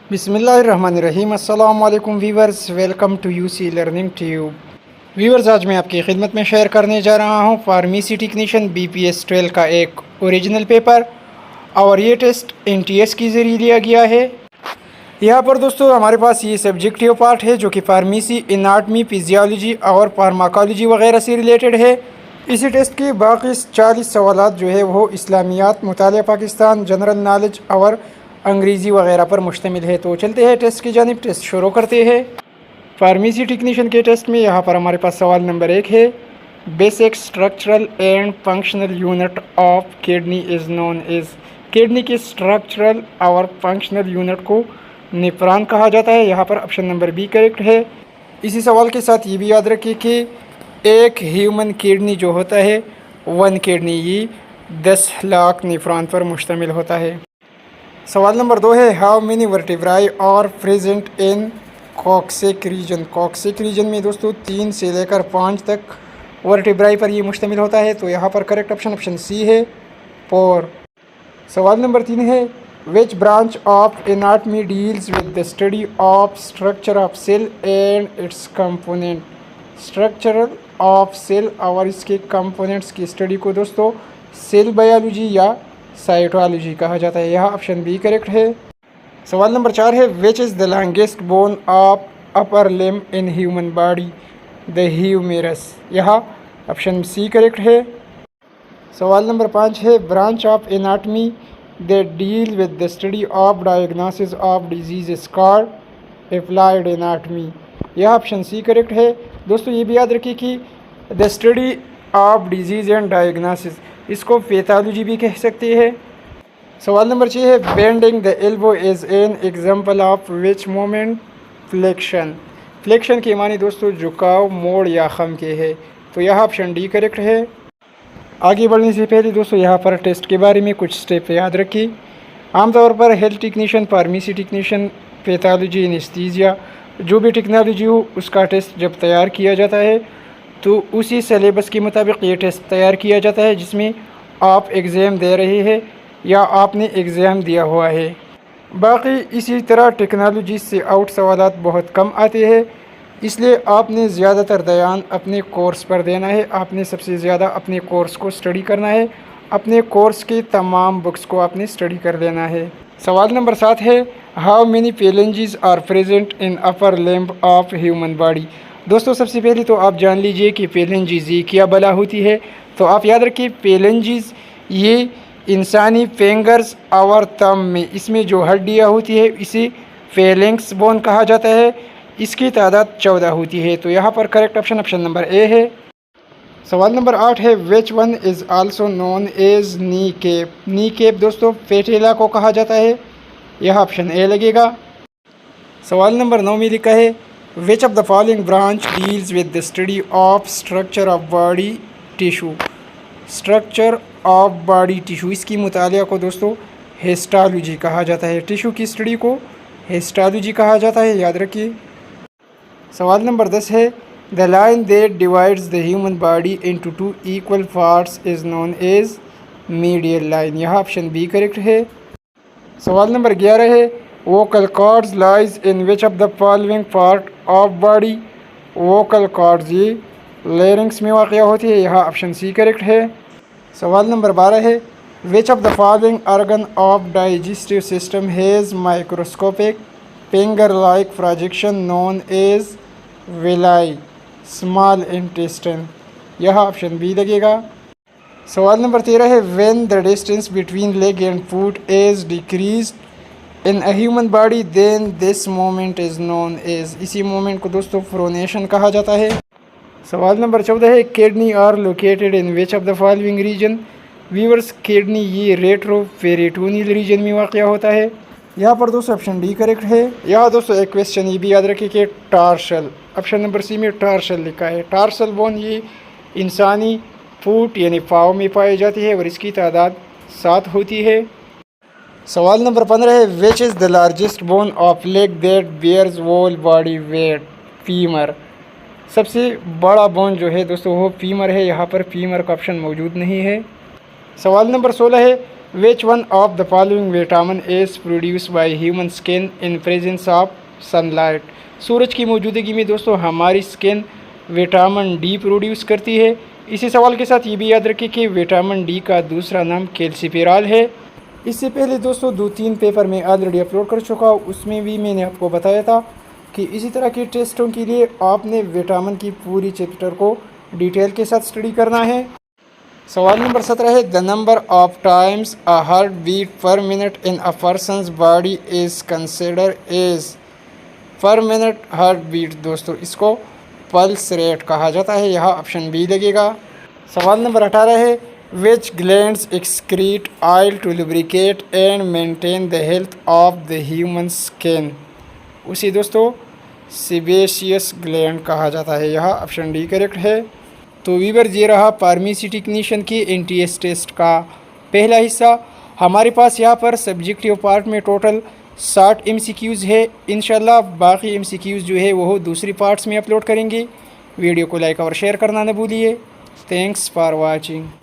बिस्मिल्लाहिर्रहमानिर्रहीम। अस्सलाम वालेकुम viewers, welcome to UC learning tube. Viewers, आज मैं आपकी खिदमत में शेयर करने जा रहा हूँ फार्मेसी टेक्नीशियन BPS 12 का एक ओरिजिनल पेपर, और ये टेस्ट NTS के ज़रिए लिया गया है। यहाँ पर दोस्तों हमारे पास ये सब्जेक्टिव पार्ट है जो कि फार्मेसी, एनाटमी, फिजियोलॉजी और फार्माकोलॉजी वगैरह से रिलेटेड है। इसी टेस्ट के बाकी 40 सवालात जो है वो इस्लामियात, मुतालिया पाकिस्तान, जनरल नॉलेज और अंग्रेज़ी वगैरह पर मुश्तमिल है। तो चलते हैं टेस्ट की जानिब, टेस्ट शुरू करते हैं। फार्मेसी टेक्नीशियन के टेस्ट में यहाँ पर हमारे पास सवाल नंबर 1 है, basic structural and functional unit of kidney is known as. Kidney के स्ट्रक्चरल और फंक्शनल यूनिट को नेफ्रॉन कहा जाता है। यहाँ पर ऑप्शन नंबर बी करेक्ट है। इसी सवाल के साथ ये भी याद रखिए कि एक ह्यूमन किडनी जो होता है, वन किडनी, ये 10 लाख नेफ्रॉन पर मुश्तमिल होता है। सवाल नंबर 2 है, how many vertebrae are present in coccyx region. Coccyx region में दोस्तों 3 से लेकर 5 तक वर्टिब्राई पर ये मुश्तमिल होता है। तो यहाँ पर करेक्ट ऑप्शन सी है, 4। सवाल नंबर 3 है, which branch of anatomy deals with the study of structure of cell and its component. Structure of cell और इसके कंपोनेंट्स की स्टडी को दोस्तों सेल बायोलॉजी या साइटोलॉजी कहा जाता है। यहाँ ऑप्शन बी करेक्ट है। सवाल नंबर 4 है, which is the longest bone of upper limb in human body, the humerus. यहाँ ऑप्शन सी करेक्ट है। सवाल नंबर 5 है, branch of anatomy that deal with the study of diagnosis of disease is called applied anatomy. यह option C correct है। दोस्तों ये भी याद रखिए कि the study of disease and diagnosis, इसको पैथोलॉजी भी कह सकते हैं। सवाल नंबर 6 है, bending the elbow is an example of which moment flexion. Flexion के मानी दोस्तों झुकाव, मोड़ या खम के है। तो यह ऑप्शन डी करेक्ट है। आगे बढ़ने से पहले दोस्तों यहाँ पर टेस्ट के बारे में कुछ स्टेप याद रखिए। आमतौर पर health technician, pharmacy technician, pathology, anaesthesia, जो भी टेक्नोलॉजी हो उसका टेस्ट जब तैयार किया जाता है तो उसी सिलेबस के मुताबिक ये टेस्ट तैयार किया जाता है जिसमें आप एग्ज़ाम दे रहे हैं या आपने एग्ज़ाम दिया हुआ है। बाकी इसी तरह टेक्नोलॉजी से आउट सवालात बहुत कम आते हैं, इसलिए आपने ज़्यादातर ध्यान अपने कोर्स पर देना है। आपने सबसे ज़्यादा अपने कोर्स को स्टडी करना है। अपने कोर्स की तमाम बुक्स को आपने स्टडी कर लेना है। सवाल नंबर 7 है, how many phalanges are present in upper limb of human body. दोस्तों सबसे पहले तो आप जान लीजिए कि फेलेंजेस ये क्या बला होती है। तो आप याद रखिए, फेलेंजेस ये इंसानी फिंगर्स और थंब में, इसमें जो हड्डियाँ होती है इसे फेलेंक्स बोन कहा जाता है। इसकी तादाद 14 होती है। तो यहाँ पर करेक्ट ऑप्शन नंबर ए है। सवाल नंबर 8 है, which one is also known as knee cap. Knee cap दोस्तों पेटेला को कहा जाता है। यह ऑप्शन ए लगेगा। सवाल नंबर 9 में लिखा है, which of the following branch deals with the study of structure of body tissue. Structure of body tissue, इसकी मुतालिया को दोस्तों हिस्टोलॉजी कहा जाता है। टिशू की स्टडी को हिस्टोलॉजी कहा जाता है, याद रखिए। सवाल नंबर 10 है, the line that divides the human body into 2 equal parts is known as medial line. यह ऑप्शन बी करेक्ट है। सवाल नंबर 11 है, vocal cords lies in which of the following part of body. Vocal cords ये larynx में वाक़या होती है। यह ऑप्शन सी करेक्ट है। सवाल नंबर 12 है, which of the following organ of digestive system has microscopic finger like projection known as villi small intestine. यह ऑप्शन बी लगेगा। सवाल नंबर 13 है, when the distance between leg and foot is decreased in a human body then this moment is known as. इसी moment को दोस्तों pronation कहा जाता है। सवाल नंबर 14 है, kidney are located in which of the following region. Viewers, kidney ये रेट्रोपेरिटोनियल रीजन में वाक़या होता है। यहाँ पर दोस्तों ऑप्शन डी करेक्ट है। यहाँ दोस्तों एक क्वेश्चन ये भी याद रखिए कि टार्सल, ऑप्शन नंबर सी में टार्सल लिखा है। टार्सल बोन ये इंसानी फुट यानी पाँव में पाई जाती है और इसकी तादाद 7 होती है। सवाल नंबर 15 है, which is the largest bone of leg that bears whole body weight. Femur, सबसे बड़ा बोन जो है दोस्तों वो फीमर है। यहाँ पर फीमर का ऑप्शन मौजूद नहीं है। सवाल नंबर 16 है, Which one of the following vitamin is produced by human skin in presence of sunlight? सूरज की मौजूदगी में दोस्तों हमारी स्किन विटामिन डी प्रोड्यूस करती है। इसी सवाल के साथ ये भी याद रखें कि विटामिन डी का दूसरा नाम कैल्सिफेरॉल है। इससे पहले दोस्तों 2-3 पेपर मैं ऑलरेडी अपलोड कर चुका हूँ, उसमें भी मैंने आपको बताया था कि इसी तरह के टेस्टों के लिए आपने विटामिन की पूरी चैप्टर को डिटेल के साथ स्टडी करना है। सवाल नंबर 17 है, the number of times a heart beat per minute in a person's body is consider as. Per minute heart beat दोस्तों इसको पल्स रेट कहा जाता है, यहाँ ऑप्शन बी लगेगा। सवाल नंबर 18 है, which glands excrete oil to lubricate and maintain the health of the human skin. उसी दोस्तों सेबेशियस ग्लैंड कहा जाता है, यहाँ ऑप्शन डी करेक्ट है। तो वीवर ये रहा फार्मेसी टेक्नीशियन की एनटीएस टेस्ट का पहला हिस्सा। हमारे पास यहाँ पर सब्जेक्टिव पार्ट में टोटल 60 MCQs है। इंशाल्लाह बाकी MCQs जो है वो दूसरी पार्ट्स में अपलोड करेंगे। वीडियो को लाइक और शेयर करना न भूलिए। Thanks for watching.